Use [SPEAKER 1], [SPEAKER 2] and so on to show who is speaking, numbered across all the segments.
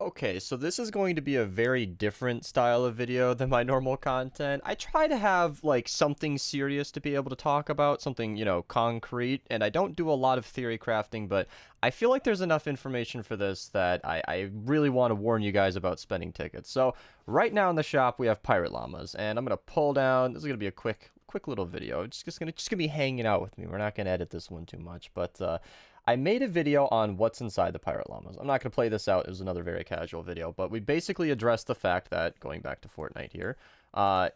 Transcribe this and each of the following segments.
[SPEAKER 1] Okay, so this is going to be a very different style of video than my normal content. I try to have like something serious to be able to talk about, something, concrete, and I don't do a lot of theory crafting, but I feel like there's enough information for this that I really want to warn you guys about spending tickets. So right now in the shop we have pirate llamas, and I'm gonna pull down. This is gonna be a quick little video. It's just gonna be hanging out with me. We're not gonna edit this one too much, but I made a video on what's inside the pirate llamas. I'm not going to play this out. It was another very casual video, but we basically addressed the fact that, going back to Fortnite here,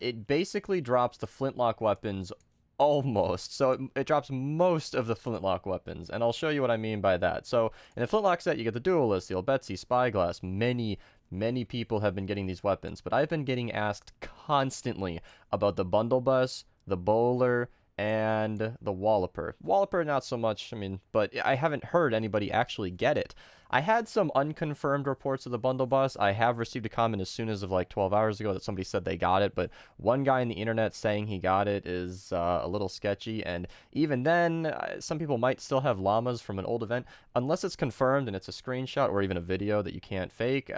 [SPEAKER 1] it basically drops the flintlock weapons almost. So it drops most of the flintlock weapons, and I'll show you what I mean by that. So in the flintlock set, you get the duelist, the old Betsy, spyglass. Many people have been getting these weapons, but I've been getting asked constantly about the bundle bus, the bowler, and the Walloper. Walloper, not so much, but I haven't heard anybody actually get it. I had some unconfirmed reports of the bundle bus. I have received a comment as soon as of like 12 hours ago that somebody said they got it, but one guy in the internet saying he got it is a little sketchy, and even then, some people might still have llamas from an old event, unless it's confirmed and it's a screenshot or even a video that you can't fake.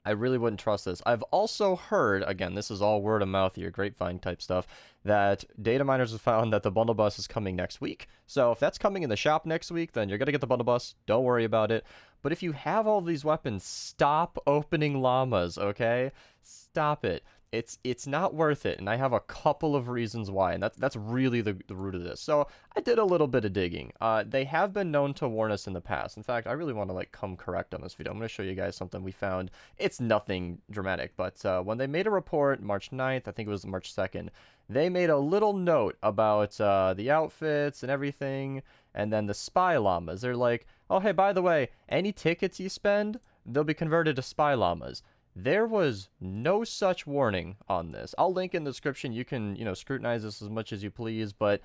[SPEAKER 1] I really wouldn't trust this. I've also heard, again, this is all word of mouth here, grapevine type stuff, that data miners have found that the bundle bus is coming next week. So if that's coming in the shop next week, then you're going to get the bundle bus. Don't worry about it. But if you have all these weapons, stop opening llamas, okay? Stop it. It's not worth it, and I have a couple of reasons why, and that's really the root of this. So I did a little bit of digging. They have been known to warn us in the past. In fact, I really want to like come correct on this video. I'm going to show you guys something we found. It's nothing dramatic, but when they made a report March 9th, I think it was March 2nd, they made a little note about the outfits and everything, and then the spy llamas. They're like, oh, hey, by the way, any tickets you spend, they'll be converted to spy llamas. There was no such warning on this. I'll link in the description. You can, scrutinize this as much as you please, but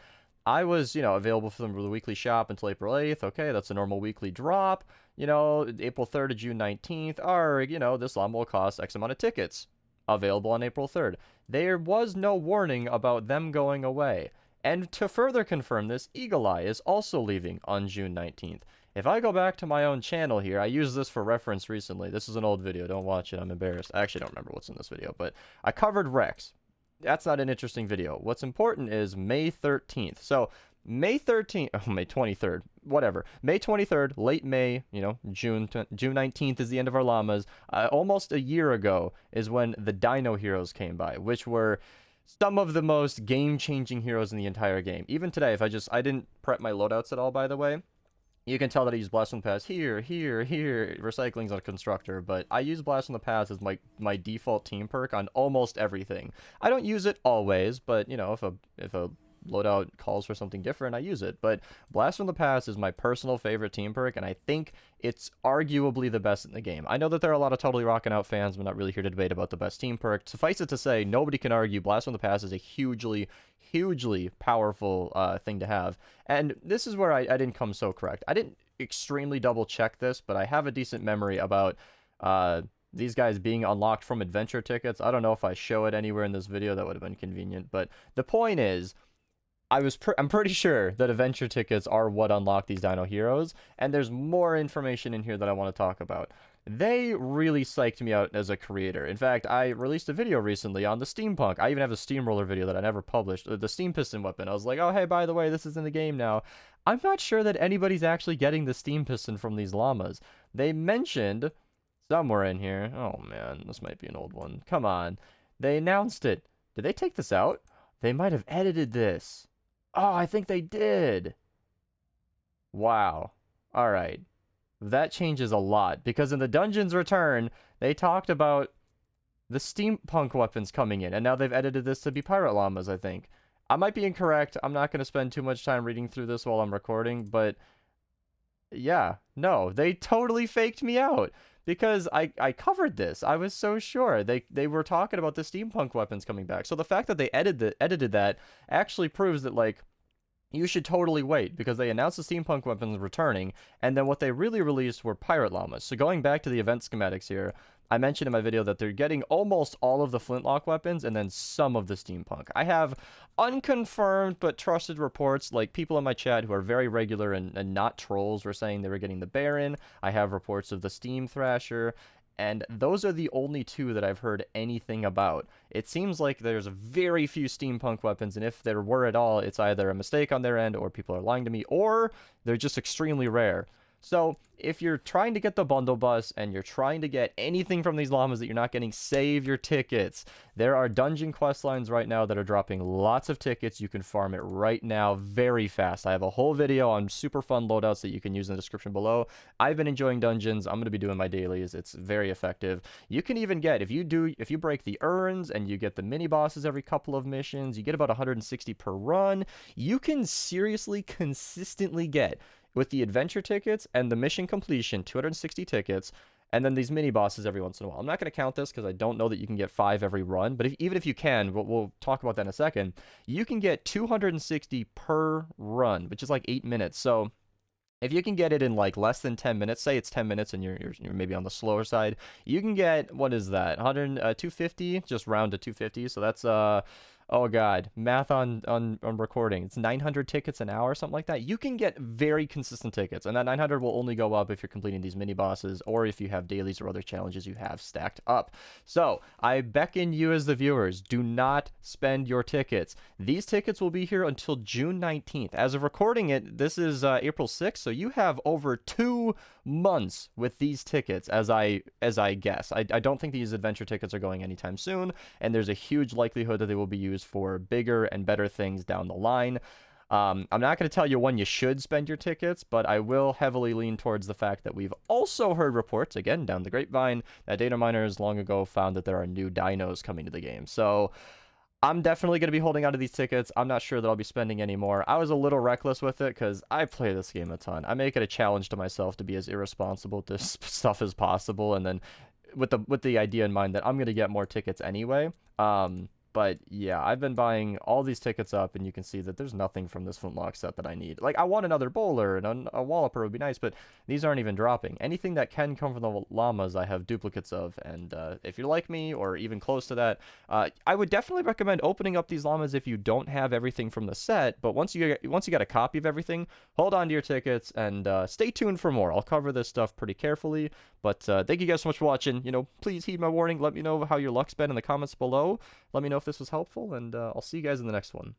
[SPEAKER 1] I was, available for the weekly shop until April 8th. Okay, that's a normal weekly drop. April 3rd to June 19th. Or, this llama will cost X amount of tickets. Available on April 3rd. There was no warning about them going away. And to further confirm this, Eagle Eye is also leaving on June 19th. If I go back to my own channel here, I used this for reference recently. This is an old video. Don't watch it. I'm embarrassed. I actually don't remember what's in this video, but I covered Rex. That's not an interesting video. What's important is May 13th. So May 13th, oh, May 23rd, whatever. May 23rd, late May, June 19th is the end of our llamas. Almost a year ago is when the Dino Heroes came by, which were some of the most game-changing heroes in the entire game. Even today, I didn't prep my loadouts at all, by the way. You can tell that I use Blast from the Past here. Recycling's on a constructor, but I use Blast from the Past as my default team perk on almost everything. I don't use it always, but if a loadout calls for something different, I use it. But Blast from the Past is my personal favorite team perk, and I think it's arguably the best in the game. I know that there are a lot of Totally Rockin' Out fans. I'm not really here to debate about the best team perk. Suffice it to say, nobody can argue Blast from the Past is a hugely powerful thing to have. And this is where I didn't come so correct. I didn't extremely double check this, but I have a decent memory about these guys being unlocked from adventure tickets. I don't know if I show it anywhere in this video. That would have been convenient, but the point is, I'm pretty sure that adventure tickets are what unlock these Dino Heroes, and there's more information in here that I want to talk about. They really psyched me out as a creator. In fact, I released a video recently on the steampunk. I even have a steamroller video that I never published, the steam piston weapon. I was like, oh, hey, by the way, this is in the game now. I'm not sure that anybody's actually getting the steam piston from these llamas. They mentioned somewhere in here, oh man, this might be an old one. Come on. They announced it. Did they take this out? They might have edited this. Oh, I think they did. Wow. All right. That changes a lot, because in the Dungeons Return, they talked about the steampunk weapons coming in, and now they've edited this to be pirate llamas, I think. I might be incorrect. I'm not going to spend too much time reading through this while I'm recording, but yeah, no, they totally faked me out, because I covered this. I was so sure. They were talking about the steampunk weapons coming back. So the fact that they edited that actually proves that, like, you should totally wait because they announced the steampunk weapons returning, and then what they really released were pirate llamas. So going back to the event schematics here, I mentioned in my video that they're getting almost all of the flintlock weapons and then some of the steampunk. I have unconfirmed but trusted reports, like people in my chat who are very regular and not trolls were saying they were getting the Baron. I have reports of the Steam Thrasher, and those are the only two that I've heard anything about. It seems like there's very few steampunk weapons, and if there were at all, it's either a mistake on their end, or people are lying to me, or they're just extremely rare. So, if you're trying to get the bundle bus and you're trying to get anything from these llamas that you're not getting, save your tickets. There are dungeon quest lines right now that are dropping lots of tickets. You can farm it right now very fast. I have a whole video on super fun loadouts that you can use in the description below. I've been enjoying dungeons. I'm going to be doing my dailies. It's very effective. You can even get, if you break the urns and you get the mini bosses every couple of missions, you get about 160 per run. You can seriously consistently get, with the adventure tickets and the mission completion, 260 tickets, and then these mini bosses every once in a while. I'm not going to count this because I don't know that you can get 5 every run, but even if you can, we'll talk about that in a second, you can get 260 per run, which is like 8 minutes. So if you can get it in like less than 10 minutes, say it's 10 minutes and you're maybe on the slower side, you can get, what is that, 250, just round to 250, so that's oh god, math on recording. It's 900 tickets an hour, something like that. You can get very consistent tickets, and that 900 will only go up if you're completing these mini bosses or if you have dailies or other challenges you have stacked up. So I beckon you as the viewers, do not spend your tickets. These tickets will be here until June 19th. As of recording it, this is April 6th, so you have over 2 months with these tickets, as I guess. I don't think these adventure tickets are going anytime soon, and there's a huge likelihood that they will be used for bigger and better things down the line. I'm not going to tell you when you should spend your tickets, but I will heavily lean towards the fact that we've also heard reports, again, down the grapevine, that data miners long ago found that there are new dinos coming to the game. So I'm definitely going to be holding on to these tickets. I'm not sure that I'll be spending any more. I was a little reckless with it because I play this game a ton. I make it a challenge to myself to be as irresponsible with this stuff as possible, and then with the idea in mind that I'm going to get more tickets anyway. But yeah, I've been buying all these tickets up, and you can see that there's nothing from this flintlock set that I need. Like, I want another bowler, and a walloper would be nice, but these aren't even dropping. Anything that can come from the llamas, I have duplicates of, and if you're like me, or even close to that, I would definitely recommend opening up these llamas if you don't have everything from the set, but once you get a copy of everything, hold on to your tickets, and stay tuned for more. I'll cover this stuff pretty carefully, but thank you guys so much for watching. Please heed my warning. Let me know how your luck's been in the comments below. Let me know if this was helpful, and I'll see you guys in the next one.